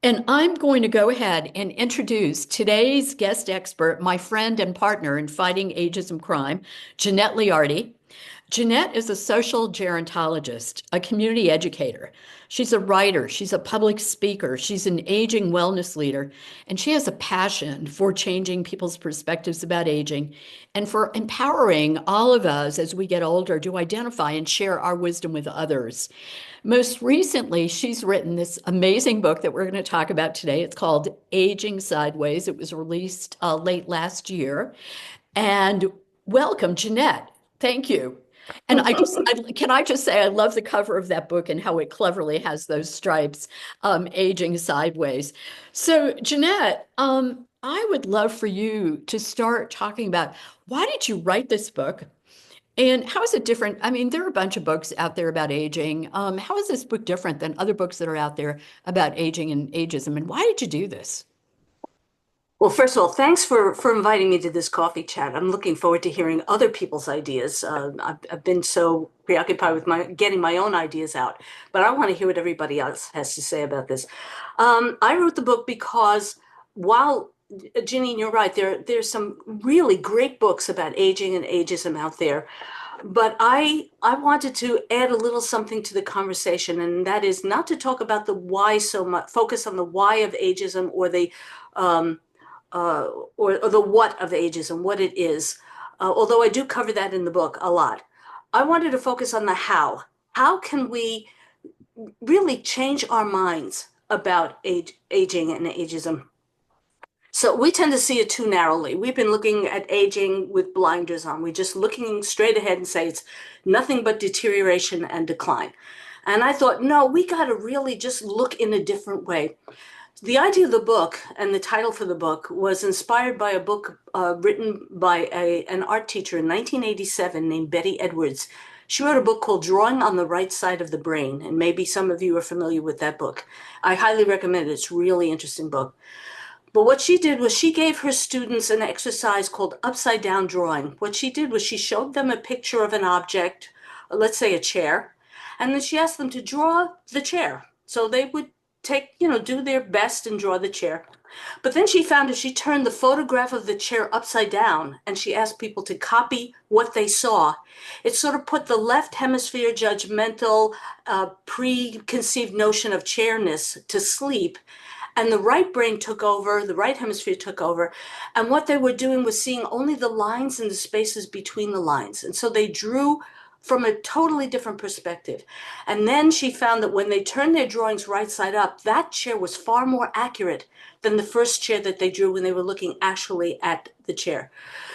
And I'm going to go ahead and introduce today's guest expert, my friend and partner in fighting ageism crime, Jeanette Leardi. Jeanette is a social gerontologist, a community educator. She's a writer, she's a public speaker, she's an aging wellness leader, and she has a passion for changing people's perspectives about aging and for empowering all of us as we get older to identify and share our wisdom with others. Most recently, she's written this amazing book that we're going to talk about today. It's called Aging Sideways. It was released late last year. And welcome, Jeanette. Thank you. And can I just say, I love the cover of that book and how it cleverly has those stripes, aging sideways. So, Jeanette, I would love for you to start talking about why did you write this book? And how is it different? I mean, there are a bunch of books out there about aging. How is this book different than other books that are out there about aging and ageism? And why did you do this? Well, first of all, thanks for inviting me to this coffee chat. I'm looking forward to hearing other people's ideas. I've been so preoccupied with my getting my own ideas out, but I want to hear what everybody else has to say about this. I wrote the book because while Janine, you're right, there's some really great books about aging and ageism out there, but I wanted to add a little something to the conversation, and that is not to talk about the why so much, focus on the why of ageism or the um, or the what of ageism, what it is. Although I do cover that in the book a lot. I wanted to focus on the how. How can we really change our minds about aging and ageism? So we tend to see it too narrowly. We've been looking at aging with blinders on. We're just looking straight ahead and say it's nothing but deterioration and decline. And I thought, no, we got to really just look in a different way. The idea of the book and the title for the book was inspired by a book written by an art teacher in 1987 named Betty Edwards. She wrote a book called Drawing on the Right Side of the Brain, and maybe some of you are familiar with that book. I highly recommend it. It's a really interesting book. But what she did was she gave her students an exercise called upside down drawing. What she did was she showed them a picture of an object, let's say a chair, and then she asked them to draw the chair. So they would do their best and draw the chair. But then she found if she turned the photograph of the chair upside down and she asked people to copy what they saw, it sort of put the left hemisphere judgmental, preconceived notion of chairness to sleep. And the right brain took over, the right hemisphere took over. And what they were doing was seeing only the lines and the spaces between the lines. And so they drew from a totally different perspective. And then she found that when they turned their drawings right side up, that chair was far more accurate than the first chair that they drew when they were looking actually at the chair.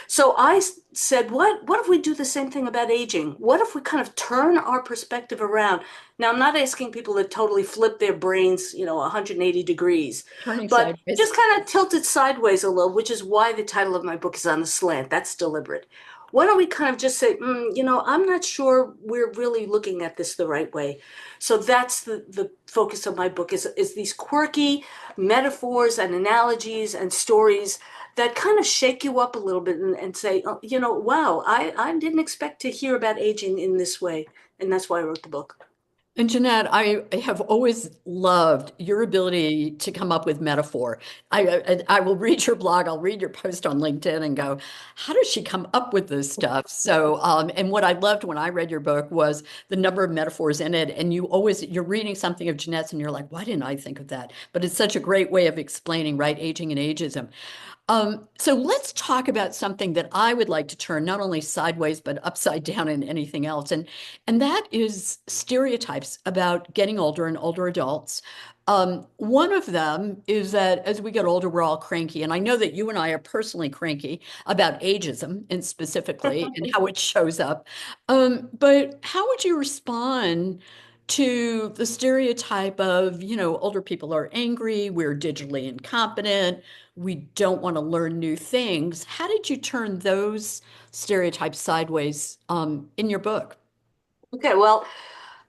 So I said, what if we do the same thing about aging? What if we kind of turn our perspective around? Now, I'm not asking people to totally flip their brains, 180 degrees, Turning but sideways. just kind of tilt it sideways a little, which is why the title of my book is on the slant. That's deliberate. Why don't we kind of just say, I'm not sure we're really looking at this the right way. So that's the focus of my book is these quirky metaphors and analogies and stories that kind of shake you up a little bit and say, oh, wow, I didn't expect to hear about aging in this way. And that's why I wrote the book. And Jeanette, I have always loved your ability to come up with metaphor. I will read your blog, I'll read your post on LinkedIn and go, how does she come up with this stuff? So, and what I loved when I read your book was the number of metaphors in it. And you're reading something of Jeanette's and you're like, why didn't I think of that? But it's such a great way of explaining, right, aging and ageism. So let's talk about something that I would like to turn not only sideways but upside down in anything else, and that is stereotypes about getting older and older adults. One of them is that as we get older, we're all cranky, and I know that you and I are personally cranky about ageism and specifically and how it shows up. But how would you respond to the stereotype of, older people are angry, we're digitally incompetent, we don't want to learn new things? How did you turn those stereotypes sideways in your book? Okay, well,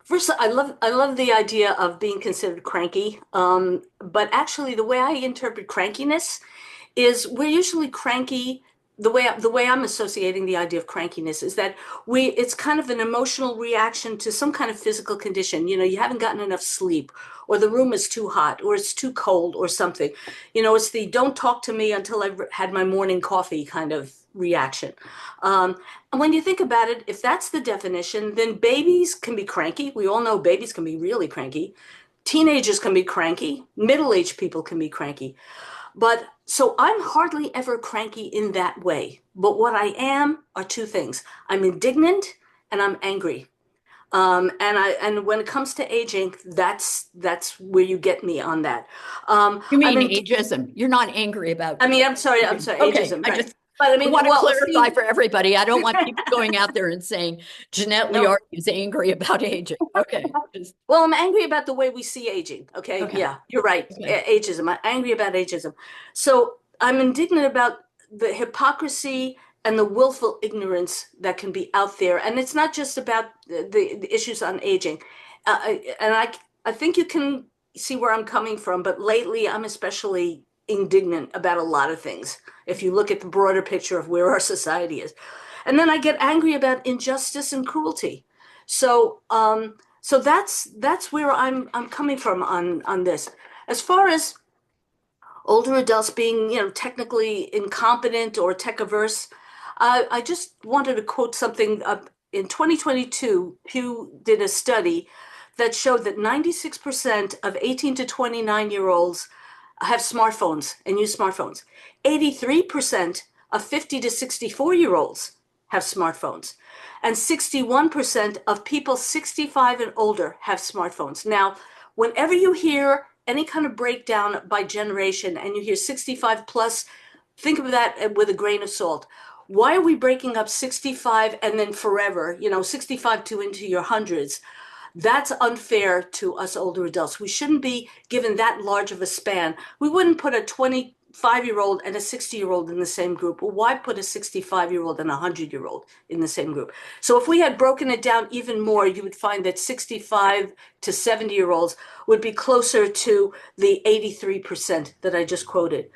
first, I love the idea of being considered cranky. But actually, the way I interpret crankiness is we're usually cranky the way I'm associating the idea of crankiness is that it's kind of an emotional reaction to some kind of physical condition. You haven't gotten enough sleep, or the room is too hot, or it's too cold, or something. It's the don't talk to me until I've had my morning coffee kind of reaction. And when you think about it, if that's the definition, then babies can be cranky. We all know babies can be really cranky. Teenagers can be cranky. Middle-aged people can be cranky. But so I'm hardly ever cranky in that way. But what I am are two things. I'm indignant and I'm angry. And when it comes to aging, that's where you get me on that. You I'm mean in, ageism. You're not angry about I mean, I'm sorry, Okay, ageism, I right? just But I I mean, want to well, clarify see, for everybody. I don't want people going out there and saying Jeanette no, Leardi is angry about aging. Okay. well, I'm angry about the way we see aging. Okay, Okay. yeah, you're right. Okay. Ageism. I'm angry about ageism. So I'm indignant about the hypocrisy and the willful ignorance that can be out there. And it's not just about the issues on aging. And I think you can see where I'm coming from, but lately I'm especially indignant about a lot of things. If you look at the broader picture of where our society is. And then I get angry about injustice and cruelty. So that's where I'm coming from on this. As far as older adults being, technically incompetent or tech averse, I just wanted to quote something. In 2022, Pew did a study that showed that 96% of 18 to 29-year-olds have smartphones and use smartphones. 83% of 50 to 64-year-olds have smartphones. And 61% of people 65 and older have smartphones. Now, whenever you hear any kind of breakdown by generation and you hear 65 plus, think of that with a grain of salt. Why are we breaking up 65 and then forever, 65 to into your hundreds? That's unfair to us older adults. We shouldn't be given that large of a span. We wouldn't put a 25-year-old and a 60-year-old in the same group. Well, why put a 65-year-old and a 100-year-old in the same group? So if we had broken it down even more, you would find that 65 to 70-year-olds would be closer to the 83% that I just quoted.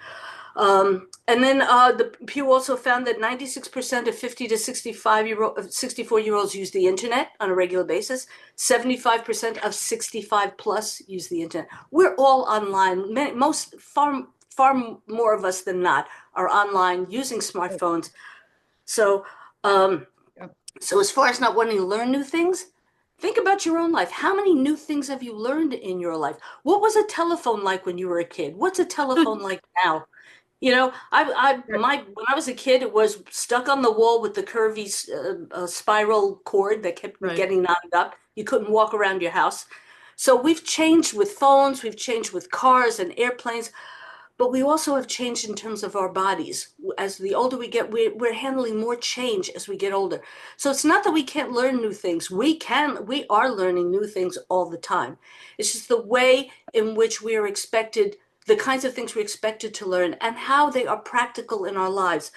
And then the Pew also found that 96% of 50 to 64-year-olds use the internet on a regular basis. 75% of 65 plus use the internet. We're all online. Far more of us than not are online using smartphones. So, um, so as far as not wanting to learn new things, think about your own life. How many new things have you learned in your life? What was a telephone like when you were a kid? What's a telephone like now? When I was a kid, it was stuck on the wall with the curvy spiral cord that kept Right. getting knotted up. You couldn't walk around your house. So we've changed with phones, we've changed with cars and airplanes, but we also have changed in terms of our bodies. As the older we get, we're handling more change as we get older. So it's not that we can't learn new things. We are learning new things all the time. It's just the way in which we are expected, the kinds of things we're expected to learn, and how they are practical in our lives.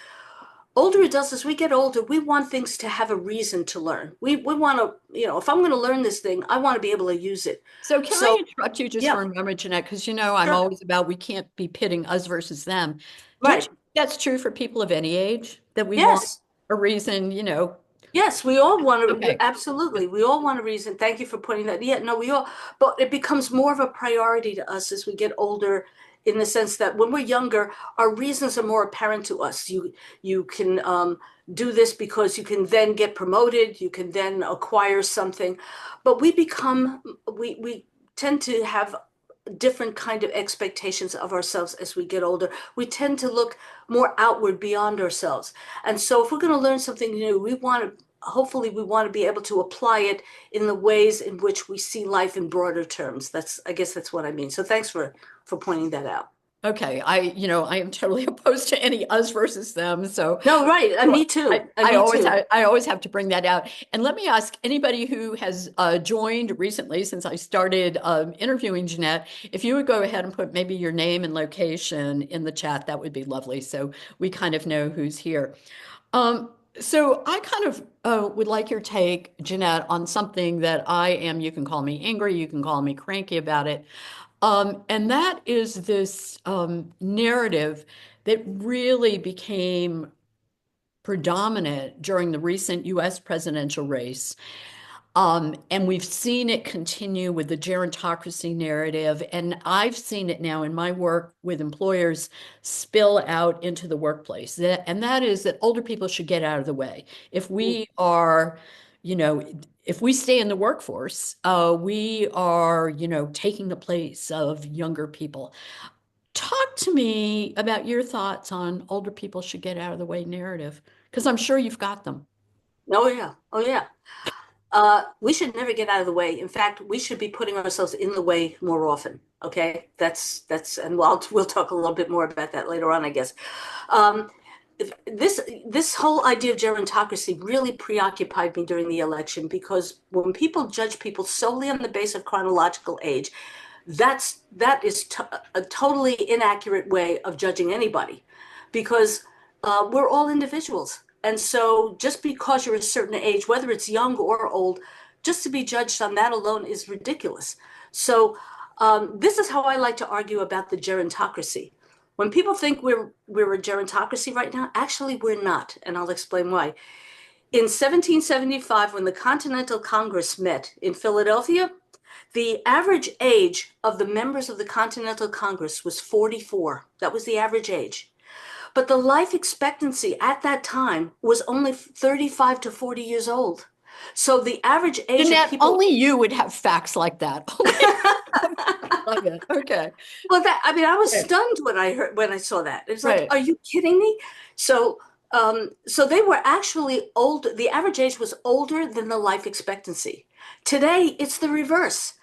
Older adults, as we get older, we want things to have a reason to learn. We want to, if I'm going to learn this thing, I want to be able to use it. So can I So, interrupt you just yeah, for a moment, Jeanette? Because I'm sure. always about we can't be pitting us versus them. Don't you Right. think that's true for people of any age? That we want Yes. a reason? Yes, we all want to, Okay. absolutely. We all want a reason. Thank you for pointing that. Yeah, no, but it becomes more of a priority to us as we get older, in the sense that when we're younger, our reasons are more apparent to us. You can do this because you can then get promoted, you can then acquire something, but we tend to have different kind of expectations of ourselves as we get older. We tend to look more outward beyond ourselves. And so if we're going to learn something new, hopefully we want to be able to apply it in the ways in which we see life in broader terms. I guess that's what I mean. So thanks for pointing that out. Okay. I am totally opposed to any us versus them. So No, right. so Me too. I Me always too. have to bring that out. And let me ask anybody who has joined recently since I started interviewing Jeanette, if you would go ahead and put maybe your name and location in the chat, that would be lovely. So we kind of know who's here. Um, so I kind of would like your take, Jeanette, on something that you can call me angry, you can call me cranky about it. And that is this narrative that really became predominant during the recent US presidential race. And we've seen it continue with the gerontocracy narrative. And I've seen it now in my work with employers spill out into the workplace. And that is that older people should get out of the way. If we are, you know, if we stay in the workforce, we are, taking the place of younger people. Talk to me about your thoughts on older people should get out of the way narrative, because I'm sure you've got them. Oh yeah. Oh yeah. We should never get out of the way. In fact, we should be putting ourselves in the way more often. Okay, and we'll talk a little bit more about that later on, I guess. Um, this whole idea of gerontocracy really preoccupied me during the election because when people judge people solely on the basis of chronological age, that is a totally inaccurate way of judging anybody, because we're all individuals. And so just because you're a certain age, whether it's young or old, just to be judged on that alone is ridiculous. So this is how I like to argue about the gerontocracy. When people think we're a gerontocracy right now, actually we're not, and I'll explain why. In 1775, when the Continental Congress met in Philadelphia, the average age of the members of the Continental Congress was 44. That was the average age. But the life expectancy at that time was only 35 to 40 years old. So the average age of Jeanette, people. only you would have facts like that. Love it. Okay. Well, I mean, I was Right. stunned when I saw that. It was like, Right. are you kidding me? So, so they were actually old. The average age was older than the life expectancy. Today, it's the reverse.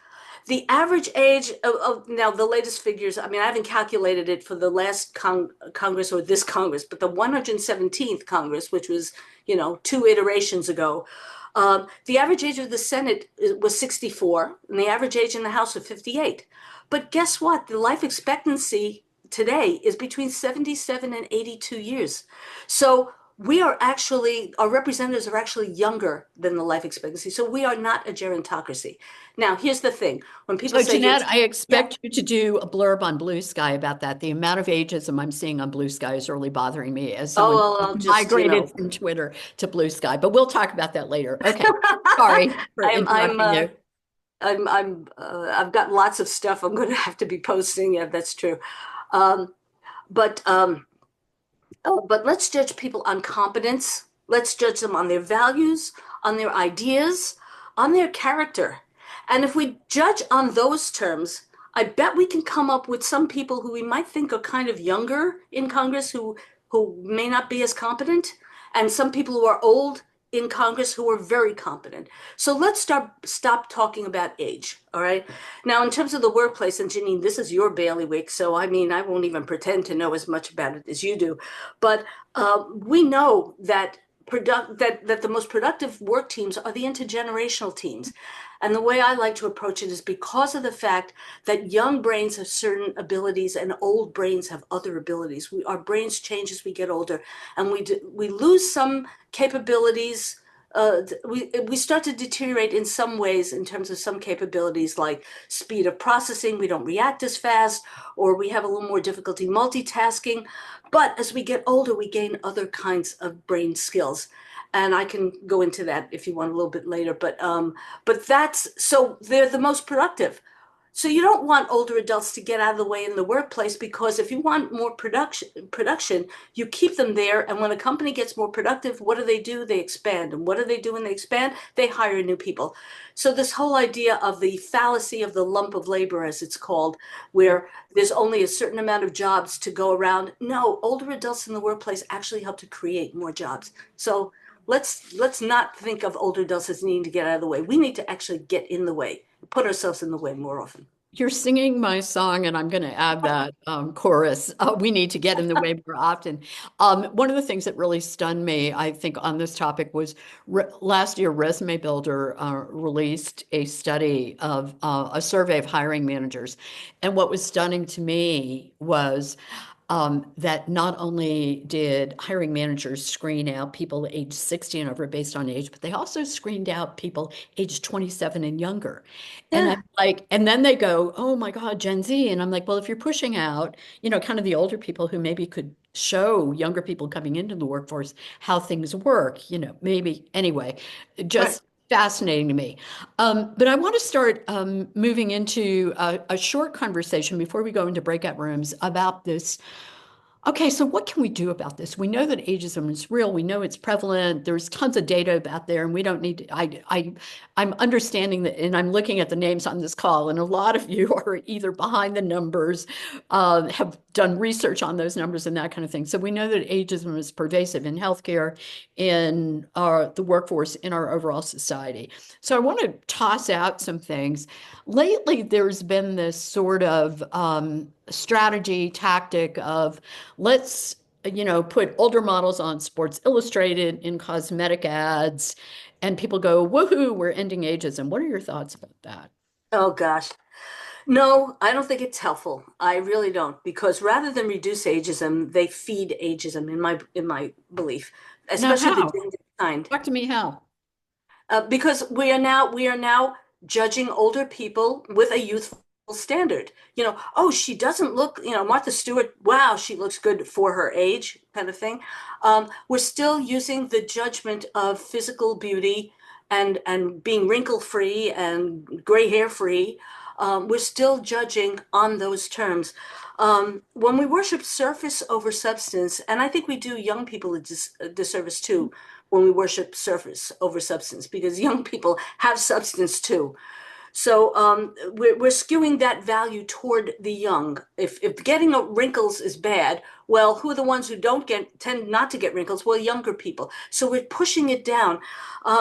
The average age of now the latest figures, I mean, I haven't calculated it for the last Congress or this Congress, but the 117th Congress, which was, two iterations ago, the average age of the Senate was 64, and the average age in the House was 58. But guess what? The life expectancy today is between 77 and 82 years. So our representatives are actually younger than the life expectancy. So we are not a gerontocracy. Now, here's the thing. When people So, say you're, Jeanette, I yeah, expect you to do a blurb on Blue Sky about that. The amount of ageism I'm seeing on Blue Sky is really bothering me as oh, someone well, who I'll just, migrated from Twitter to Blue Sky. But we'll talk about that later. Okay. Sorry for I'm, interrupting you. I've got lots of stuff I'm going to have to be posting. Yeah, that's true. Um, but, um, but let's judge people on competence. Let's judge them on their values, on their ideas, on their character. And if we judge on those terms, I bet we can come up with some people who we might think are kind of younger in Congress who may not be as competent, and some people who are old in Congress who are very competent. So let's stop talking about age. All right. Now, in terms of the workplace, and Janine, this is your bailiwick, so I mean, I won't even pretend to know as much about it as you do. But we know that that the most productive work teams are the intergenerational teams. And the way I like to approach it is because of the fact that young brains have certain abilities and old brains have other abilities. Our brains change as we get older, and we lose some capabilities. We start to deteriorate in some ways in terms of some capabilities like speed of processing. We don't react as fast, or we have a little more difficulty multitasking. But as we get older, we gain other kinds of brain skills. And I can go into that if you want a little bit later. But that's so they're the most productive. So you don't want older adults to get out of the way in the workplace, because if you want more production, you keep them there. And when a company gets more productive, what do? They expand. And what do they do when they expand? They hire new people. So this whole idea of the fallacy of the lump of labor, as it's called, where there's only a certain amount of jobs to go around. No, older adults in the workplace actually help to create more jobs. So let's not think of older adults as needing to get out of the way. We need to actually get in the way, put ourselves in the way more often. You're singing my song, and I'm going to add that chorus. We need to get in the way more often. One of the things that really stunned me, I think, on this topic was last year, Resume Builder released a study of a survey of hiring managers. And what was stunning to me was that not only did hiring managers screen out people aged 60 and over based on age, but they also screened out people aged 27 and younger. And Yeah. I'm like, and then they go, oh my God, Gen Z. And I'm like, well, if you're pushing out, kind of the older people who maybe could show younger people coming into the workforce how things work, maybe anyway, Right. just fascinating to me. But I want to start moving into a short conversation before we go into breakout rooms about this. Okay, so what can we do about this? We know that ageism is real. We know it's prevalent. There's tons of data about there, and we don't need to, I'm understanding that, and I'm looking at the names on this call, and a lot of you are either behind the numbers, have done research on those numbers and that kind of thing. So we know that ageism is pervasive in healthcare, in the workforce, in our overall society. So I want to toss out some things. Lately, there's been this sort of strategy, tactic of let's, put older models on Sports Illustrated in cosmetic ads, and people go, woohoo, we're ending ageism. What are your thoughts about that? Oh gosh. No, I don't think it's helpful. I really don't, because rather than reduce ageism, they feed ageism in my belief, Now, especially the how? gender kind. Talk to me how. Because we are now judging older people with a youthful standard. Oh, she doesn't look, Martha Stewart, wow, she looks good for her age, kind of thing. We're still using the judgment of physical beauty and being wrinkle free and gray hair free. We're still judging on those terms. When we worship surface over substance, and I think we do young people a disservice too when we worship surface over substance, because young people have substance too. So we're skewing that value toward the young. If getting wrinkles is bad, well, who are the ones who don't tend not to get wrinkles? Well, younger people. So we're pushing it down.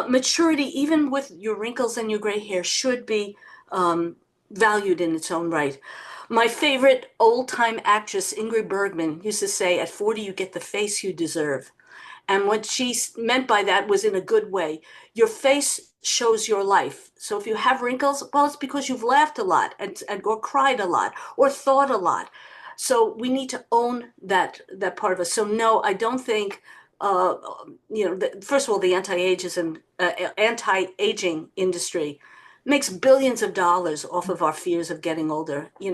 Maturity, even with your wrinkles and your gray hair, should be valued in its own right. My favorite old time actress, Ingrid Bergman, used to say, "At 40, you get the face you deserve." And what she meant by that was in a good way. Your face shows your life. So if you have wrinkles, well, it's because you've laughed a lot and or cried a lot or thought a lot. So we need to own that part of us. So no, I don't think. Uh, First of all, the anti-aging industry makes billions of dollars off of our fears of getting older. We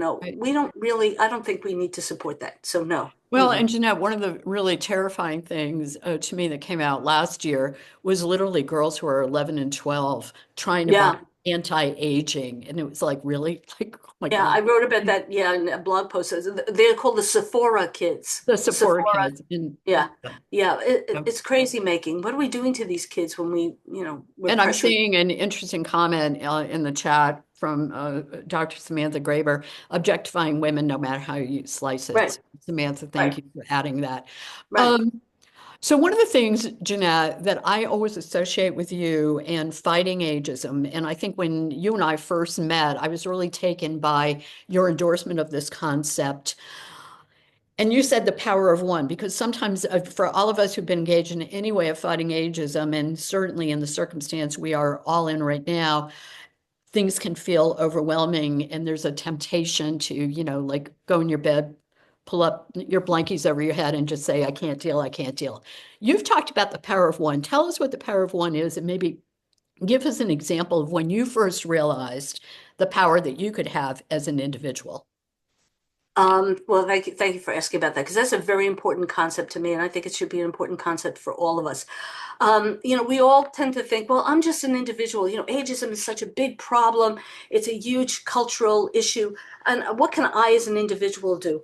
don't really. I don't think we need to support that. So no. Well, Mm-mm. and Jeanette, one of the really terrifying things to me that came out last year was literally girls who are 11 and 12 trying to buy Yeah. anti-aging. And it was like, really? Like, oh my Yeah, God. I wrote about that, yeah, in a blog post. They're called the Sephora kids. The Sephora Sephora, kids. And, yeah. Yeah, yeah. it's crazy making. What are we doing to these kids when we're And I'm pressuring? seeing an interesting comment in the chat from Dr. Samantha Graber, objectifying women no matter how you slice it. Right, So, Samantha, thank right, you for adding that. right. Um, So one of the things, Jeanette, that I always associate with you and fighting ageism, and I think when you and I first met, I was really taken by your endorsement of this concept. And you said the power of one, because sometimes for all of us who've been engaged in any way of fighting ageism, and certainly in the circumstance we are all in right now, things can feel overwhelming and there's a temptation to, like go in your bed, pull up your blankies over your head and just say, I can't deal, I can't deal. You've talked about the power of one. Tell us what the power of one is and maybe give us an example of when you first realized the power that you could have as an individual. Well, thank you for asking about that, because that's a very important concept to me, and I think it should be an important concept for all of us. We all tend to think, well, I'm just an individual. Ageism is such a big problem. It's a huge cultural issue. And what can I as an individual do?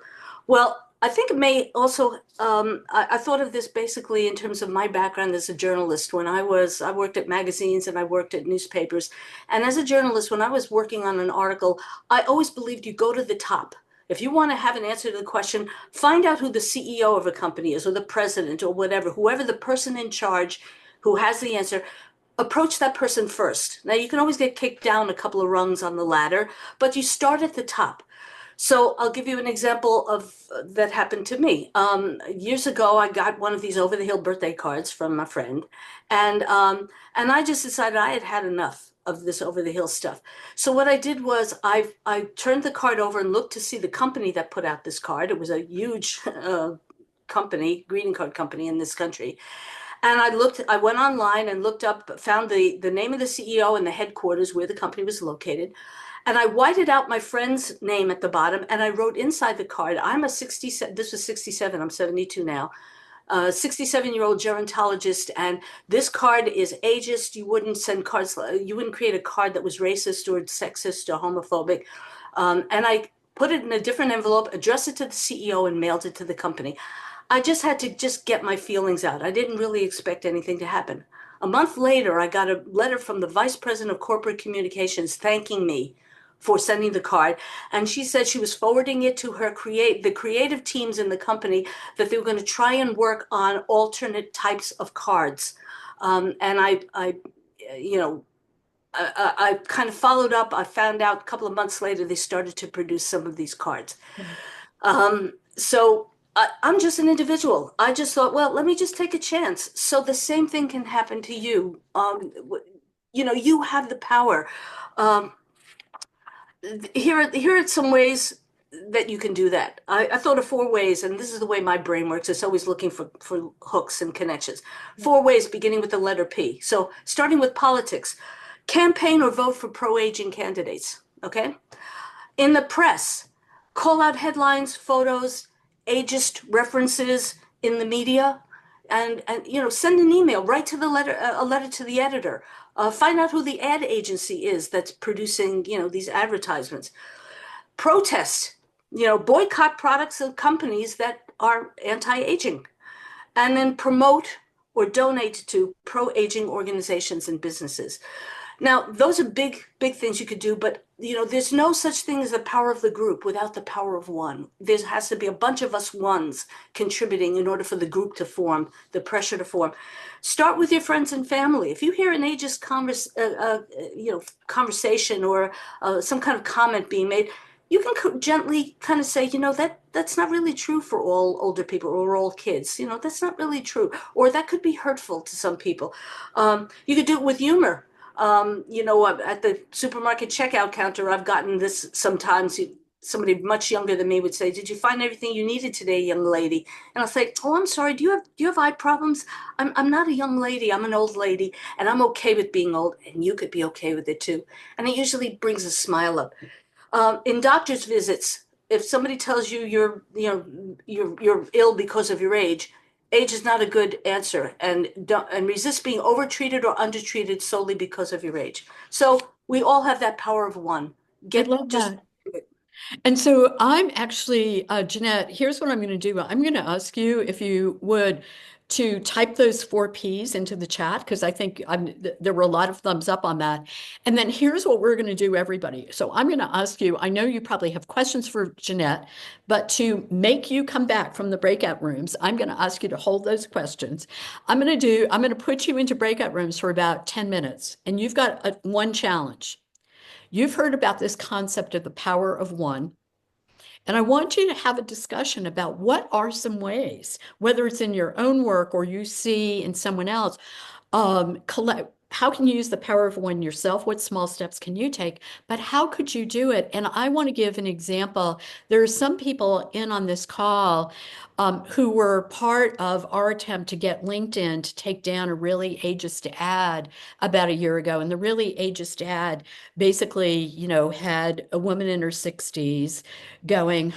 Well, I think it may also, I thought of this basically in terms of my background as a journalist. I worked at magazines and I worked at newspapers. And as a journalist, when I was working on an article, I always believed you go to the top. If you want to have an answer to the question, find out who the CEO of a company is or the president or whatever, whoever the person in charge who has the answer, approach that person first. Now, you can always get kicked down a couple of rungs on the ladder, but you start at the top. So I'll give you an example of that happened to me. Years ago, I got one of these over-the-hill birthday cards from a friend, and I just decided I had had enough of this over-the-hill stuff. So what I did was I turned the card over and looked to see the company that put out this card. It was a huge company, greeting card company in this country. And I went online and looked up, found the name of the CEO and the headquarters where the company was located. And I whited out my friend's name at the bottom and I wrote inside the card, I'm a 67, this was 67, I'm 72 now, 67-year-old gerontologist, and this card is ageist. You wouldn't send cards, you wouldn't create a card that was racist or sexist or homophobic. And I put it in a different envelope, addressed it to the CEO, and mailed it to the company. I just had to just get my feelings out. I didn't really expect anything to happen. A month later, I got a letter from the vice president of corporate communications thanking me for sending the card. And she said she was forwarding it to the creative teams in the company, that they were going to try and work on alternate types of cards. And you know, I kind of followed up. I found out a couple of months later they started to produce some of these cards. So I'm just an individual. I just thought, well, let me just take a chance. So the same thing can happen to you. You have the power. Um, here are some ways that you can do that. I thought of four ways, and this is the way my brain works. It's always looking for hooks and connections. Four ways, beginning with the letter P. So starting with politics, campaign or vote for pro-aging candidates. Okay. In the press, call out headlines, photos, ageist references in the media, and send an email, write to a letter to the editor, find out who the ad agency is that's producing these advertisements. Protest, boycott products of companies that are anti-aging, and then promote or donate to pro-aging organizations and businesses. Now, those are big, big things you could do, but there's no such thing as the power of the group without the power of one. There has to be a bunch of us ones contributing in order for the group to form, the pressure to form. Start with your friends and family. If you hear an ageist conversation or some kind of comment being made, you can gently kind of say, that's not really true for all older people or all kids. That's not really true, or that could be hurtful to some people. You could do it with humor. At the supermarket checkout counter, I've gotten this sometimes. Somebody much younger than me would say, "Did you find everything you needed today, young lady?" And I'll say, "Oh, I'm sorry. Do you have eye problems? I'm not a young lady. I'm an old lady, and I'm okay with being old, and you could be okay with it too." And it usually brings a smile up. In doctor's visits, if somebody tells you you're ill because of your age is not a good answer, and resist being overtreated or undertreated solely because of your age. So we all have that power of one. I Get love just that. And so I'm actually, Jeanette, here's what I'm going to do. I'm going to ask you if you would to type those four P's into the chat, because I think there were a lot of thumbs up on that. And then here's what we're going to do, everybody. So I'm going to ask you, I know you probably have questions for Jeanette, but to make you come back from the breakout rooms, I'm going to ask you to hold those questions. I'm going to put you into breakout rooms for about 10 minutes, and you've got one challenge. You've heard about this concept of the power of one. And I want you to have a discussion about what are some ways, whether it's in your own work or you see in someone else, how can you use the power of one yourself? What small steps can you take? But how could you do it? And I want to give an example. There are some people in on this call who were part of our attempt to get LinkedIn to take down a really ageist ad about a year ago. And the really ageist ad basically, had a woman in her 60s going,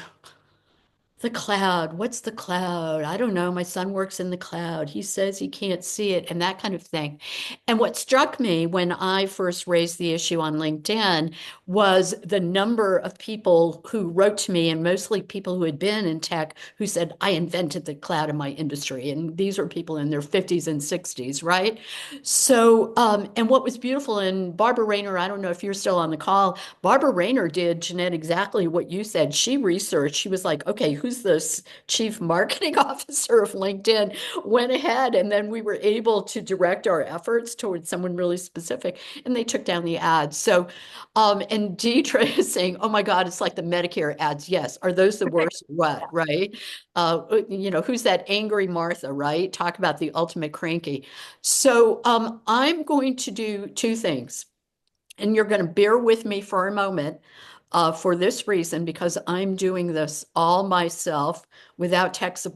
"The cloud, what's the cloud? I don't know. My son works in the cloud. He says he can't see it," and that kind of thing. And what struck me when I first raised the issue on LinkedIn was the number of people who wrote to me, and mostly people who had been in tech, who said, "I invented the cloud in my industry." And these are people in their 50s and 60s, right? So, and what was beautiful, and Barbara Rayner, I don't know if you're still on the call, Barbara Rayner did, Jeanette, exactly what you said. She researched, she was like, okay, who's the chief marketing officer of LinkedIn? Went ahead, and then we were able to direct our efforts towards someone really specific, and they took down the ads. So, and Deidre is saying, oh my God, it's like the Medicare ads. Yes. Are those the worst? What, right? Who's that angry Martha, right? Talk about the ultimate cranky. So I'm going to do two things, and you're going to bear with me for a moment for this reason, because I'm doing this all myself without tech support.